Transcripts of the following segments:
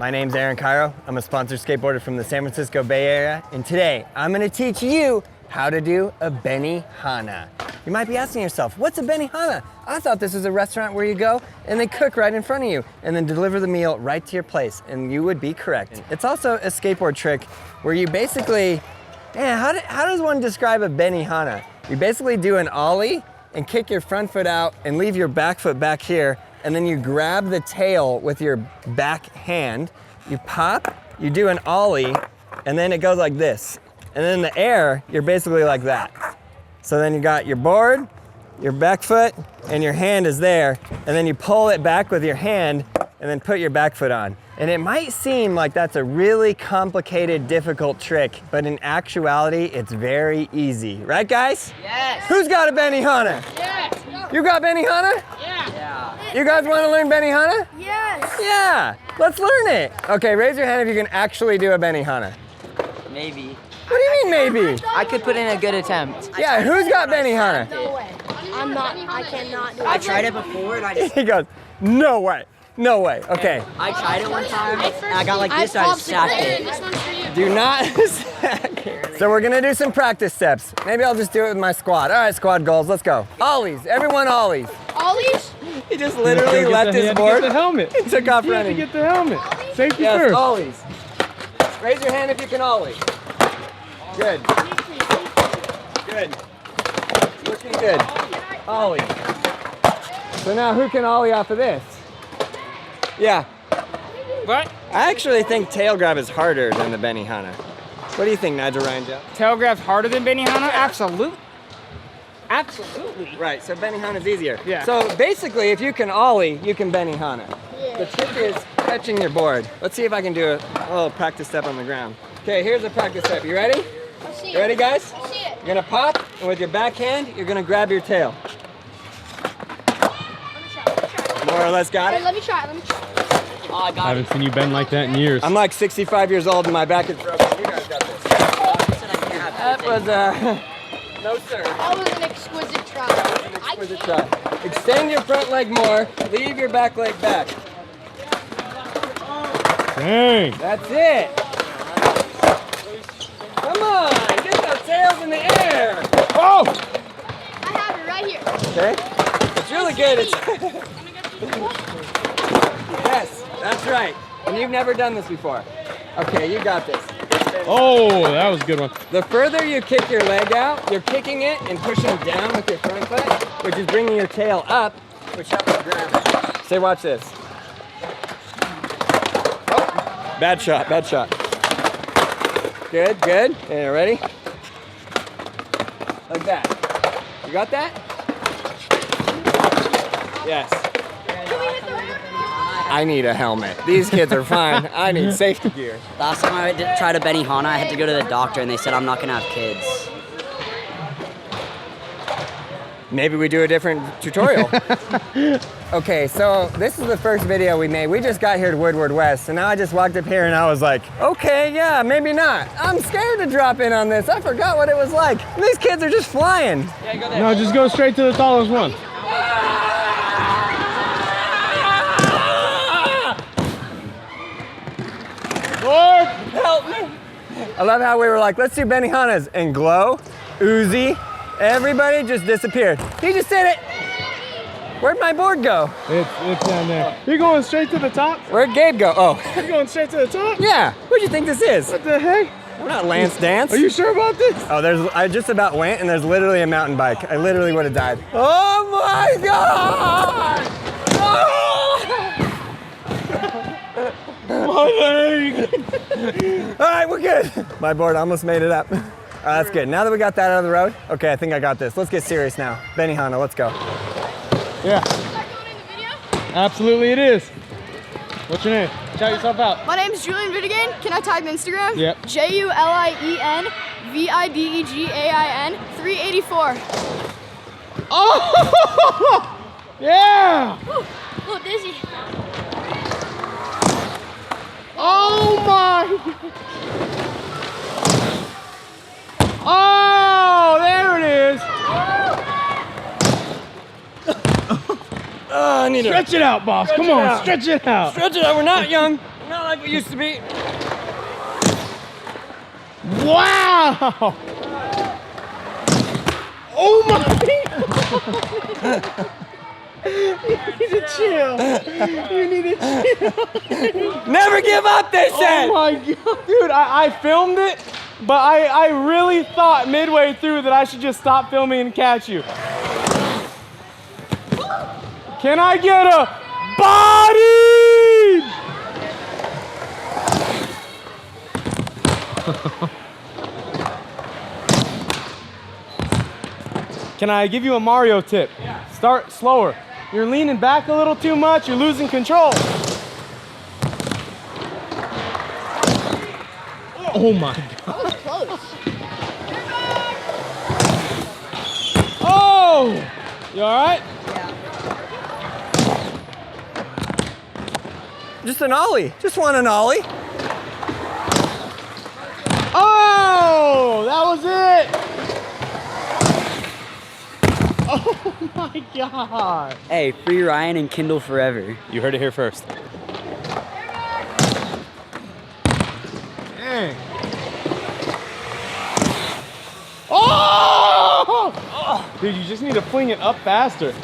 My name's Aaron Cairo. I'm a sponsored skateboarder from the San Francisco Bay Area, and today I'm gonna teach you how to do a Benihana. You might be asking yourself, what's a Benihana? I thought this was a restaurant where you go and they cook right in front of you and then deliver the meal right to your place, and you would be correct. It's also a skateboard trick where you basically, how does one describe a Benihana? You basically do an ollie and kick your front foot out and leave your back foot back here, and then you grab the tail with your back hand, you pop, you do an ollie, and then it goes like this. And then in the air, you're basically like that. So then you got your board, your back foot, and your hand is there, and then you pull it back with your hand and then put your back foot on. And it might seem like that's a really complicated, difficult trick, but in actuality, it's very easy. Right, guys? Yes. Who's got a Benihana? Yes. You got Benihana? Yeah. You guys want to learn Benihana? Yes. Yeah, let's learn it. Okay, raise your hand if you can actually do a Benihana. Maybe. What do you mean maybe? I could put in a good attempt. Yeah, who's got Benihana? No way. I cannot do it. I tried it before and I just... He goes, no way, no way. Okay, I tried it one time and I got like this, so I just sacked it. do not sack it. So we're gonna do some practice steps. Maybe I'll just do it with my squad. All right, squad goals, let's go. Ollies, everyone ollies. Ollies? He just literally left his board Get the helmet. and took off running. Get the helmet. Safety Yes, first. ollies. Raise your hand if you can ollie. Good. Good. Looking good. Ollie. So now who can ollie off of this? Yeah. What? I actually think tail grab is harder than the Benihana. What do you think, Nigel Ryan Joe? Tail grab's harder than Benihana? Absolutely. Absolutely. Right, so Benihana's easier. Yeah. So basically, if you can ollie, you can Benihana. Yeah. The trick is catching your board. Let's see if I can do a little practice step on the ground. Okay, here's a practice step. You ready? I see You ready, guys? I see it. You're gonna pop, and with your back hand, you're gonna grab your tail. Let me try. More or less got Hey, it? let me try. Oh, I I got it. haven't seen you bend like that in years. I'm like 65 years old and my back is broken. You guys got this. That was no sir. That was an exquisite try. Exquisite try. Extend your front leg more, leave your back leg back. Dang. That's it. Come on, get those tails in the air. Oh! I have it right here. Okay, it's really good. Yes, that's right. And you've never done this before. Okay, you got this. Oh, that was a good one. The further you kick your leg out, you're kicking it and pushing down with your front foot, which is bringing your tail up, which helps you grab it. Say, watch this. Oh, bad shot, bad shot. Good, good. Yeah, ready? Like that. You got that? Yes. I need a helmet. These kids are fine. I need safety gear. Last time I tried a Benihana, I had to go to the doctor and they said I'm not gonna have kids. Maybe we do a different tutorial. Okay, so this is the first video we made. We just got here to Woodward West, and now I just walked up here and I was like, okay, yeah, maybe not. I'm scared to drop in on this. I forgot what it was like. And these kids are just flying. Yeah, go there. No, just go straight to the tallest one. Lord, Help me. I love how we were like, let's do Benihanas, and Glow, Uzi, everybody just disappeared. He just did it. Where'd my board go? it's down there. You're going straight to the top? Where'd Gabe go? Oh, You're going straight to the top? yeah. What do you think this is? What the heck? We're not Lance Dance. Are you sure about this? Oh, I just about went, and there's literally a mountain bike. I literally would have died. Oh my God! My leg! All right, we're good. My board almost made it up. That's good. Now that we got that out of the road, okay, I think I got this. Let's get serious now. Benihana, let's go. Yeah. Absolutely it is. What's your name? Shout yourself out. My name is Julian Vidigain. Can I type Instagram? Yep. JULIEN VIDEGAIN 384. Oh! Yeah! Whew, a little dizzy. Oh my! Oh, there it is! I need to Stretch it out, boss. Come on, stretch it out. stretch it out. We're not young. We're not like it used to be. Wow! Oh my! You need to chill. You need to chill. Never give up, they said. Oh my god, dude! I filmed it, but I really thought midway through that I should just stop filming and catch you. Can I get a body? Can I give you a Mario tip? Yeah. Start slower. You're leaning back a little too much. You're losing control. Oh my god. That was close. Oh! You all right? Just an ollie. Just want an ollie. Oh! That was it! Oh my god! Hey, free Ryan and Kindle forever. You heard it here first. Dang. Oh! Dude, you just need to fling it up faster.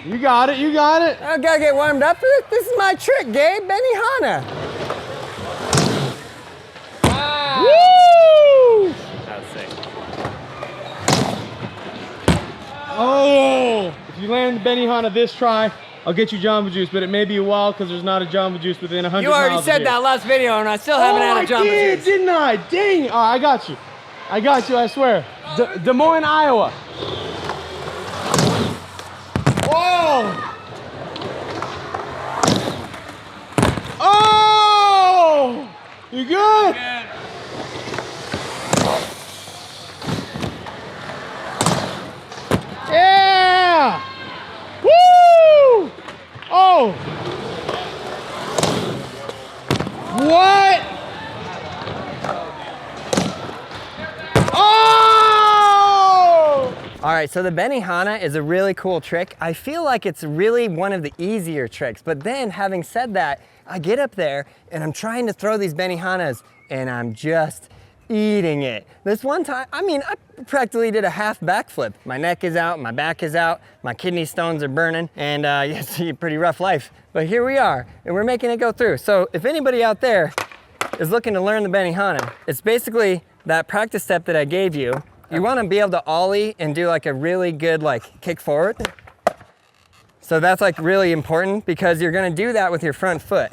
You got it, you got it. I gotta get warmed up for this. This is my trick, Gabe. Benihana. Woo! That's sick. Oh! If you land the Benihana this try, I'll get you Jamba Juice, but it may be a while because there's not a Jamba Juice within 100 You already miles said of here. that last video, and I still haven't had a Jamba I did, Juice. didn't I? Dang it. All right, I got you. I got you, I swear. Des Moines, Iowa. Oh! Oh! You good? Yeah! Woo! Oh! What? Oh! All right, so the Benihana is a really cool trick. I feel like it's really one of the easier tricks, but then having said that, I get up there and I'm trying to throw these Benihanas and I'm just eating it. This one time, I mean, I practically did a half backflip. My neck is out, my back is out, my kidney stones are burning, and it's a pretty rough life. But here we are, and we're making it go through. So if anybody out there is looking to learn the Benihana, it's basically that practice step that I gave you. You want to be able to ollie and do like a really good like kick forward. So that's like really important because you're going to do that with your front foot.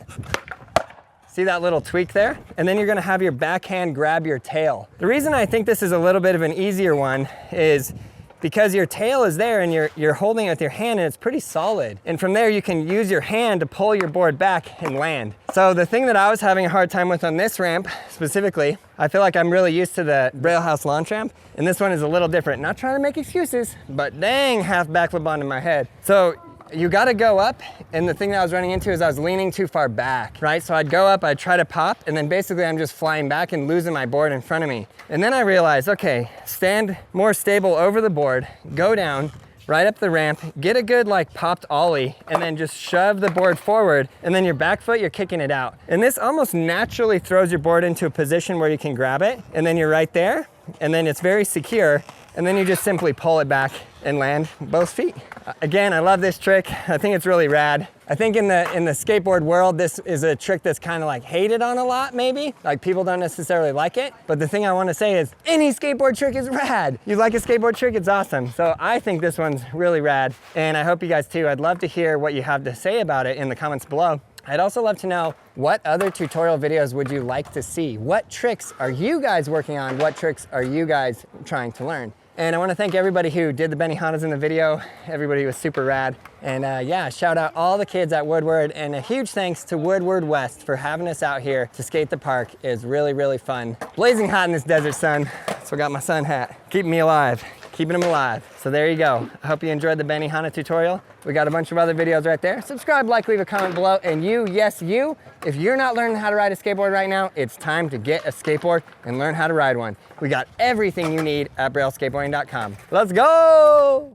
See that little tweak there? And then you're gonna have your backhand grab your tail. The reason I think this is a little bit of an easier one is because your tail is there and you're holding it with your hand and it's pretty solid. And from there you can use your hand to pull your board back and land. So the thing that I was having a hard time with on this ramp specifically, I feel like I'm really used to the Braille House launch ramp, and this one is a little different. Not trying to make excuses, but dang, half backflip onto my head. So you gotta go up, and the thing that I was running into is I was leaning too far back, right? So I'd go up, I'd try to pop, and then basically I'm just flying back and losing my board in front of me. And then I realized, okay, stand more stable over the board, go down, right up the ramp, get a good like popped ollie, and then just shove the board forward, and then your back foot, you're kicking it out. And this almost naturally throws your board into a position where you can grab it, and then you're right there, and then it's very secure, and then you just simply pull it back and land both feet. Again, I love this trick. I think it's really rad. I think in the skateboard world, this is a trick that's kind of like hated on a lot, maybe. Like people don't necessarily like it. But the thing I want to say is any skateboard trick is rad. You like a skateboard trick, it's awesome. So I think this one's really rad. And I hope you guys too. I'd love to hear what you have to say about it in the comments below. I'd also love to know what other tutorial videos would you like to see? What tricks are you guys working on? What tricks are you guys trying to learn? And I want to thank everybody who did the Benihanas in the video. Everybody was super rad. And yeah, shout out all the kids at Woodward, and a huge thanks to Woodward West for having us out here to skate the park. It's really, really fun. Blazing hot in this desert sun. So I got my sun hat, keeping me alive, keeping them alive. So there you go. I hope you enjoyed the Benihana tutorial. We got a bunch of other videos right there. Subscribe, like, leave a comment below. And you, yes you, if you're not learning how to ride a skateboard right now, it's time to get a skateboard and learn how to ride one. We got everything you need at brailleskateboarding.com. Let's go!